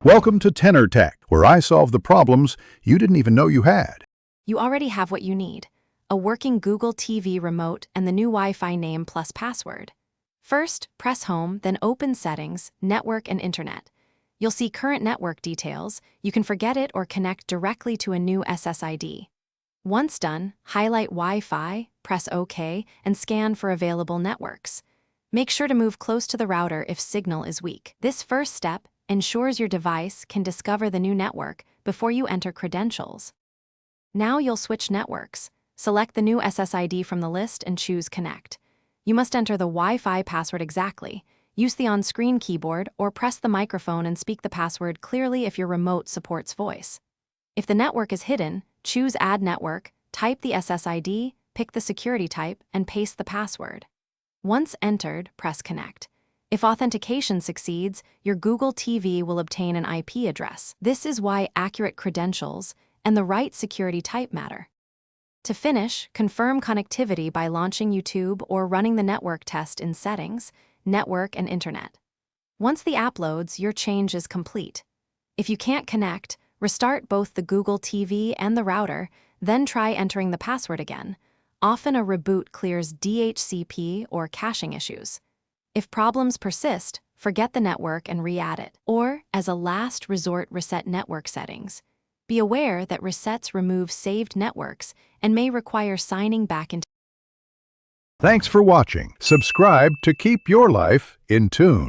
Welcome to Tenor Tech, where I solve the problems you didn't even know you had. You already have what you need: a working Google TV remote and the new Wi-Fi name plus password. First, press Home, then open Settings, Network and Internet. You'll see current network details. You can forget it or connect directly to a new SSID. Once done, highlight Wi-Fi, press OK, and scan for available networks. Make sure to move close to the router if signal is weak. This first step ensures your device can discover the new network before you enter credentials. Now you'll switch networks. Select the new SSID from the list and choose Connect. You must enter the Wi-Fi password exactly. Use the on-screen keyboard or press the microphone and speak the password clearly if your remote supports voice. If the network is hidden, choose Add Network, type the SSID, pick the security type, and paste the password. Once entered, press Connect. If authentication succeeds, your Google TV will obtain an IP address. This is why accurate credentials and the right security type matter. To finish, confirm connectivity by launching YouTube or running the network test in Settings, Network and Internet. Once the app loads, your change is complete. If you can't connect, restart both the Google TV and the router, then try entering the password again. Often a reboot clears DHCP or caching issues. If problems persist, forget the network and re-add it. Or, as a last resort, reset network settings. Be aware that resets remove saved networks and may require signing back into. Thanks for watching. Subscribe to keep your life in tune.